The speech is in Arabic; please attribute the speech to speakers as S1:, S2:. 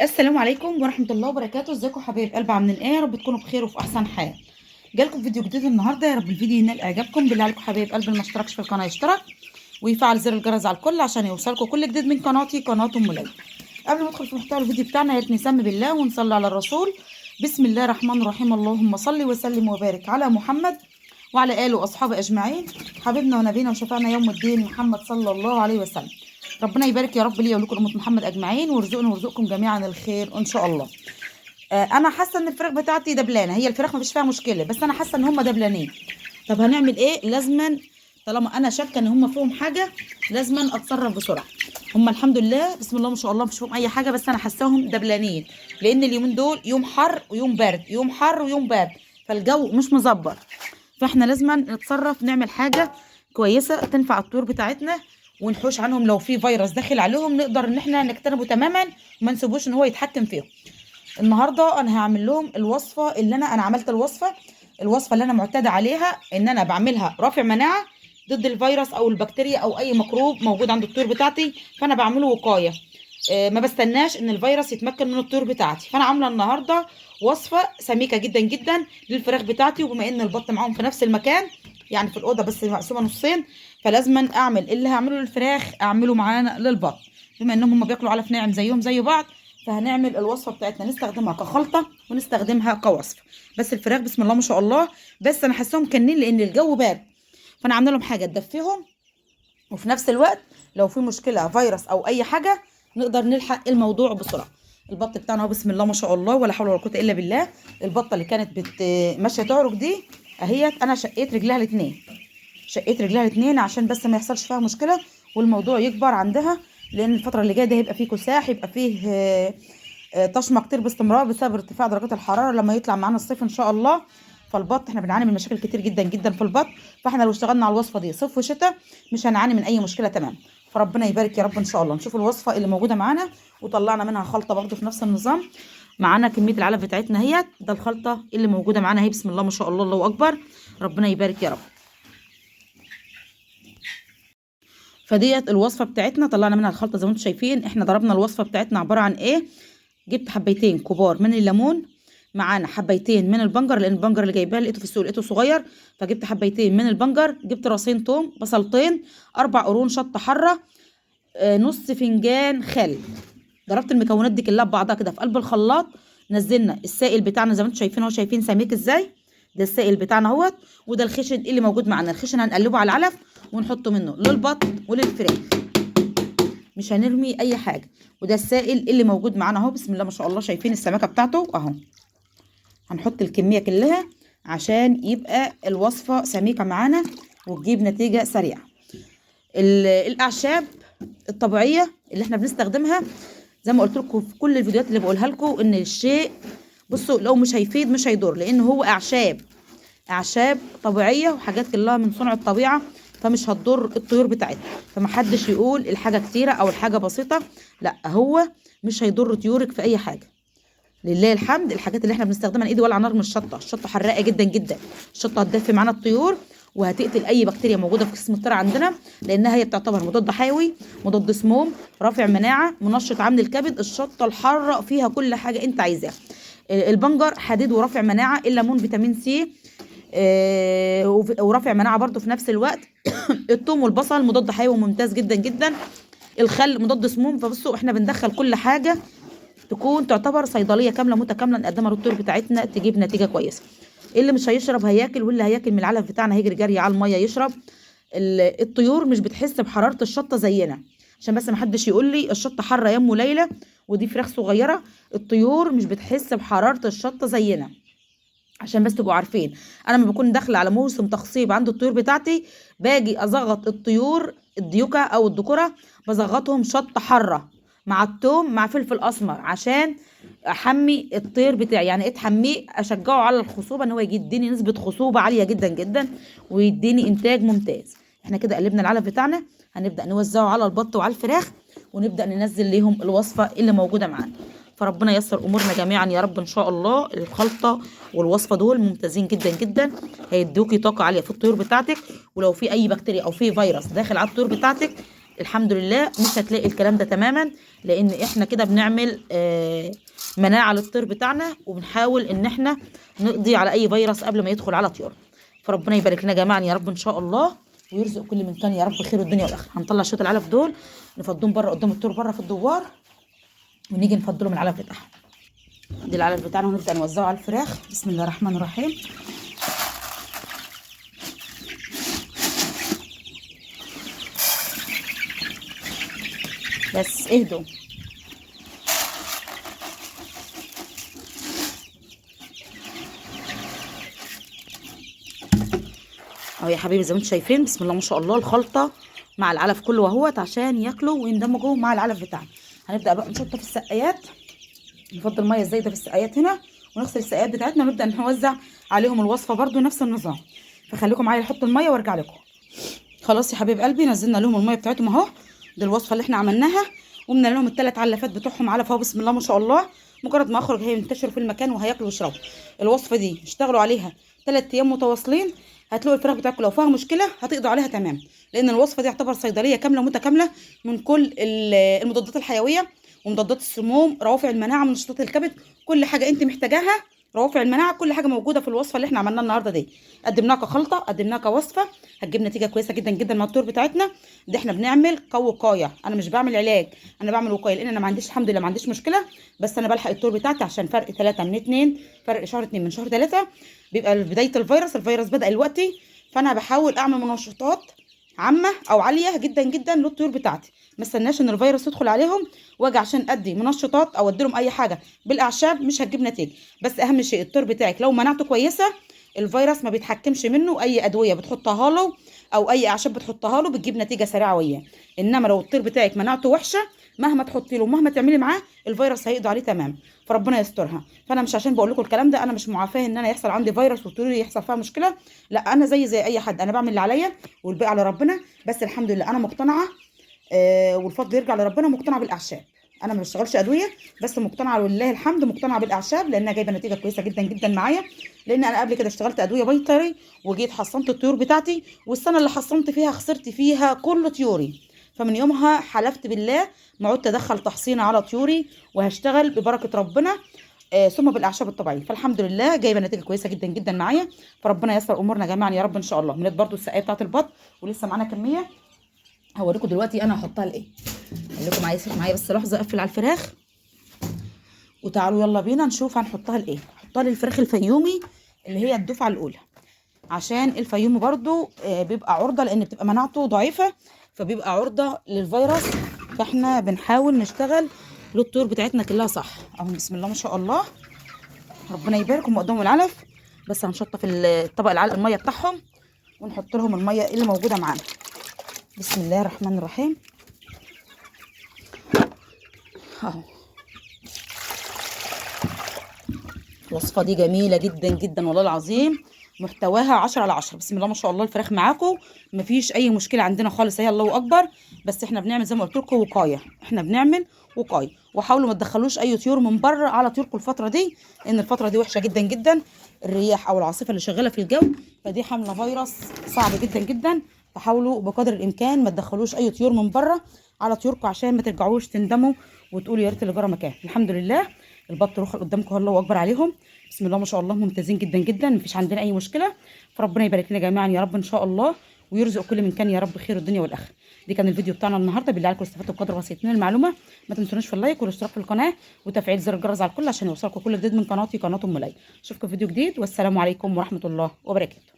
S1: السلام عليكم ورحمة الله وبركاته. ازيكم حبايب قلب؟ عاملين ايه؟ يا رب تكونوا بخير وفي احسن حال. جالكم فيديو جديد النهارده، يا رب الفيديو ينال اعجابكم. بالله عليكم حبايب قلب اللي ما اشتركش في القناة يشترك ويفعل زر الجرس على الكل عشان يوصلكم كل جديد من قناتي قناة ام ليلى. قبل ما ندخل في محتوى الفيديو بتاعنا يا ريت نسمي بالله ونصلي على الرسول. بسم الله الرحمن الرحيم. اللهم صل وسلم وبارك على محمد وعلى اله واصحابه اجمعين. حبيبنا ونبينا وشفعنا يوم الدين محمد صلى الله عليه وسلم. ربنا يبارك يا رب ليا ولكم امه محمد اجمعين، ويرزقنا ويرزقكم جميعا الخير ان شاء الله. انا حاسه ان الفراخ بتاعتي دبلانه، هي الفراخ ما فيش فيها مشكله، بس انا حاسه ان هم دبلانين. طب هنعمل ايه؟ لازما طالما انا شاكه ان هم فيهم حاجه لازما اتصرف بسرعه. هم الحمد لله بسم الله ما شاء الله مش فيهم اي حاجه، بس انا حاساهم دبلانين لان اليومين دول يوم حر ويوم برد، يوم حر ويوم برد، فالجو مش مظبط. فاحنا لازما نتصرف نعمل حاجه كويسه تنفع الطيور بتاعتنا، ونحوش عنهم لو في فيروس داخل عليهم نقدر ان احنا نجتنبه تماما وما نسيبوش ان هو يتحكم فيهم. النهارده انا هعمل لهم الوصفه اللي انا عملت الوصفه اللي انا معتاده عليها، ان انا بعملها رافع مناعه ضد الفيروس او البكتيريا او اي ميكروب موجود عند الطيور بتاعتي، فانا بعمله وقايه. ما بستناش ان الفيروس يتمكن من الطيور بتاعتي، فانا عامله النهارده وصفه سميكه جدا جدا للفراخ بتاعتي. وبما ان البط معاهم في نفس المكان يعني في الاوضه بس مقسومه نصين، فلازما اعمل اللي هعمله للفراخ اعمله معانا للبط، بما انهم هم بياكلوا علف ناعم زيهم زي بعض. فهنعمل الوصفه بتاعتنا نستخدمها كخلطه ونستخدمها كوصفه. بس الفراخ بسم الله ما شاء الله، بس انا حاساهم كنين لان الجو بارد، فانا عامله لهم حاجه تدفيهم، وفي نفس الوقت لو في مشكله فيروس او اي حاجه نقدر نلحق الموضوع بسرعه. البط بتاعنا هو بسم الله ما شاء الله ولا حول ولا قوه الا بالله. البطه اللي كانت ماشيه تعرج دي اهيت، انا شقيت رجلها الاثنين، شقيت رجلها الاثنين عشان بس ما يحصلش فيها مشكله والموضوع يكبر عندها، لان الفتره اللي جايه ده هيبقى فيه كساح، يبقى فيه طشمه كتير باستمرار بسبب ارتفاع درجات الحراره لما يطلع معانا الصيف ان شاء الله. فالبط احنا بنعاني من مشاكل كتير جدا جدا في البط، فاحنا لو اشتغلنا على الوصفه دي صيف وشتاء مش هنعاني من اي مشكله تمام. فربنا يبارك يا رب ان شاء الله. نشوف الوصفه اللي موجوده معانا وطلعنا منها خلطه برده في نفس النظام. معانا كميه العلف بتاعتنا اهيت، ده الخلطه اللي موجوده معانا اهي بسم الله ما شاء الله الله اكبر. ربنا يبارك يا رب. فديت الوصفه بتاعتنا طلعنا منها الخلطه زي ما انتم شايفين. احنا ضربنا الوصفه بتاعتنا عباره عن ايه؟ جبت حبيتين كبار من الليمون، معانا حبيتين من البنجر لان البنجر اللي جايباه لقيته في السوق لقيته صغير، فجبت حبيتين من البنجر، جبت راسين توم، بصلتين، 4 قرون شطه حره، نص فنجان خل. ضربت المكونات دي كلها ببعضها كده في قلب الخلاط. نزلنا السائل بتاعنا زي ما انتم شايفين اهو، شايفين سميك ازاي؟ ده السائل بتاعنا اهوت، وده الخشن اللي موجود معانا. الخشن هنقلبه على العلف ونحطه منه للبط وللفراخ، مش هنرمي اي حاجه. وده السائل اللي موجود معانا اهو بسم الله ما شاء الله. شايفين السمكه بتاعته اهو. هنحط الكميه كلها عشان يبقى الوصفه سميكه معانا وتجيب نتيجه سريعه. الاعشاب الطبيعيه اللي احنا بنستخدمها زي ما قلت لكم في كل الفيديوهات اللي بقولها لكم، ان الشيء بصوا لو مش هيفيد مش هيضر، لان هو اعشاب طبيعيه وحاجات كلها من صنع الطبيعه، فمش هتضر الطيور بتاعتنا. فمحدش يقول الحاجه كتيره او الحاجه بسيطه، لا هو مش هيضر طيورك في اي حاجه. لله الحمد. الحاجات اللي احنا بنستخدمها ايدي ولا على نار من الشطه حراقه جدا جدا. الشطه هتدفي معانا الطيور وهتقتل اي بكتيريا موجوده في جسم الطير عندنا، لانها هي بتعتبر مضاد حيوي، مضاد سموم، رافع مناعه، منشط عامل الكبد. الشطه الحاره فيها كل حاجه انت عايزاها. البنجر حديد ورافع مناعه، الليمون فيتامين سي ورافع مناعه برضو في نفس الوقت. الثوم والبصل مضاد حيوي ممتاز جدا جدا. الخل مضاد سموم. فبصوا احنا بندخل كل حاجه تكون تعتبر صيدليه كامله متكامله نقدمها للطيور بتاعتنا تجيب نتيجه كويسه. اللي مش هيشرب هياكل، واللي هياكل من العلف بتاعنا هيجري جري على الميه يشرب. الطيور مش بتحس بحراره الشطه زينا، عشان بس ما حدش يقول لي الشطه حاره يا ام ليلى ودي فراخ صغيره. الطيور مش بتحس بحراره الشطه زينا، عشان بس تبقوا عارفين. انا لما بكون داخله على موسم تخصيب عند الطيور بتاعتي باجي ازغط الطيور الديوكه او الذكوره، بزغطهم شطه حاره مع التوم مع فلفل اسمر عشان احمي الطير بتاعي. يعني ايه تحميه؟ اشجعه على الخصوبه، ان هو يديني نسبه خصوبه عاليه جدا جدا ويديني انتاج ممتاز. احنا كده قلبنا العلف بتاعنا، هنبدا نوزعه على البط وعلى الفراخ ونبدا ننزل ليهم الوصفه اللي موجوده معانا. فربنا ييسر امورنا جميعا يا رب ان شاء الله. الخلطه والوصفه دول ممتازين جدا جدا، هيدوكي طاقه عاليه في الطيور بتاعتك. ولو في اي بكتيريا او في فيروس داخل على الطيور بتاعتك الحمد لله مش هتلاقي الكلام ده تماما، لان احنا كده بنعمل مناعه للطير بتاعنا، وبنحاول ان احنا نقضي على اي فيروس قبل ما يدخل على طيور. فربنا يبارك لنا جميعا يا رب ان شاء الله، ويرزق كل من كان يا رب خير الدنيا والاخره. هنطلع شويه العلف دول نفضهم بره قدام الطيور بره في الدوار، ونيجي نفضلهم العلف بتاعهم. دي العلف بتاعنا ونبدا نوزعه على الفراخ. بسم الله الرحمن الرحيم. بس اهدوا. اهو يا حبيبي زي ما انتم شايفين، بسم الله ما شاء الله، الخلطه مع العلف كله اهوت عشان ياكلوا ويندمجوا مع العلف بتاعنا. هنبدا بقى نشطه في السقايات، نفضل الميه الزايده في السقايات هنا، ونغسل السقايات بتاعتنا، ونبدا نوزع عليهم الوصفه برده نفس النظام. فخليكم معايا نحط الميه وارجع لكم. خلاص يا حبيب قلبي، نزلنا لهم الميه بتاعتهم اهو. دي الوصفه اللي احنا عملناها، ومن لهم الثلاث علفات بتوعهم علف اهو. بسم الله ما شاء الله، مجرد ما اخرج هينتشروا في المكان وهياكلوا ويشربوا. الوصفه دي اشتغلوا عليها 3 ايام متواصلين، هتلاقوا الفراخ بتاعتكم لو فيها مشكله هتقضوا عليها تمام، لان الوصفه دي تعتبر صيدليه كامله متكامله من كل المضادات الحيويه ومضادات السموم، روافع المناعه، منشطات الكبد، كل حاجه انت محتاجاها، روافع المناعه، كل حاجه موجوده في الوصفه اللي احنا عملناها النهارده دي. قدمناها كخلطه، قدمناها كوصفه، هتجيب نتيجه كويسه جدا جدا مع الطيور بتاعتنا. دي احنا بنعمل وقايه، انا مش بعمل علاج، انا بعمل وقايه، لان انا ما عنديش الحمد لله ما عنديش مشكله، بس انا بلحق الطيور بتاعتي عشان فرق 3 من 2، فرق شهر 2 من شهر 3 بيبقى بدايه الفيروس بدا دلوقتي. فانا بحاول اعمل منشطات عامه او عاليه جدا جدا للطيور بتاعتي، ما استناش ان الفيروس يدخل عليهم واجي عشان ادي منشطات او ادي لهم اي حاجه بالاعشاب، مش هتجيب نتيجه. بس اهم شيء الطير بتاعك لو مناعته كويسه، الفيروس ما بيتحكمش منه، اي ادويه بتحطها له او اي اعشاب بتحطها له بتجيب نتيجه سريعه وياه. انما لو الطير بتاعك مناعته وحشه، مهما تحطي له مهما تعملي معاه الفيروس هيقضي عليه تمام، فربنا يسترها. فانا مش عشان بقول لكم الكلام ده انا مش معافاه ان انا يحصل عندي فيروس والطيور يحصل فيها مشكله، لا، انا زي اي حد، انا بعمل اللي عليا والباقي على ربنا. بس الحمد لله انا مقتنعه، والفضل يرجع لربنا، مقتنعه بالاعشاب. انا ما بشتغلش ادويه، بس مقتنعه ولله الحمد، مقتنعه بالاعشاب لانها جايبه نتيجه كويسه جدا جدا معايا. لان انا قبل كده اشتغلت ادويه بيطري وجيت حصنت الطيور بتاعتي، والسنه اللي حصنت فيها خسرت فيها كل طيوري. فمن يومها حلفت بالله ما عدت ادخل تحصينه على طيوري، وهشتغل ببركه ربنا ثم بالاعشاب الطبيعيه. فالحمد لله جايبه نتيجه كويسه جدا جدا معايا، فربنا ييسر امورنا جميعا يا رب ان شاء الله. من برضو السقايه بتاعه البط ولسه معانا كميه، هوريكم دلوقتي انا هحطها لايه. خليكم معايا بس لحظه، اقفل على الفراخ وتعالوا يلا بينا نشوف هنحطها لايه. هحطها للفراخ الفيومي اللي هي الدفعه الاولى، عشان الفيومي برضو بيبقى عرضه، لان بتبقى مناعته ضعيفه فبيبقى عرضه للفيروس. فاحنا بنحاول نشتغل للطيور بتاعتنا كلها صح اهو. بسم الله ما شاء الله، ربنا يبارك. هم قدامهم العلف، بس هنشطف الطبق العلق الميه بتاعهم ونحط لهم الميه اللي موجوده معانا. بسم الله الرحمن الرحيم اهو. الوصفه دي جميله جدا جدا والله العظيم، محتواها 10 على 10. بسم الله ما شاء الله، الفراخ معاكم مفيش اي مشكله عندنا خالص، هي الله اكبر. بس احنا بنعمل زي ما قلت لكم وقايه، احنا بنعمل وقايه، وحاولوا ما تدخلوش اي طيور من بره على طيوركم الفتره دي، لان الفتره دي وحشه جدا جدا، الرياح او العاصفه اللي شغاله في الجو، فدي حامله فيروس صعب جدا جدا. فحاولوا بقدر الامكان ما تدخلوش اي طيور من بره على طيوركم، عشان ما ترجعوش تندموا وتقولوا يا ريت اللي جرى مكان. الحمد لله البط رخر قدامكم الله اكبر عليهم، بسم الله ما شاء الله، ممتازين جدا جدا، مفيش عندنا اي مشكله. فربنا يبارك لنا جميعا يا رب ان شاء الله، ويرزق كل من كان يا رب خير الدنيا والاخره. دي كان الفيديو بتاعنا النهارده، بالله عليكم استفدتوا بقدر بسيط من المعلومه. ما تنسونوش في اللايك والاشتراك في القناه وتفعيل زر الجرس على الكل عشان يوصلكم كل جديد من قناتي قناه ام ليلى. اشوفكم في فيديو جديد، والسلام عليكم ورحمه الله وبركاته.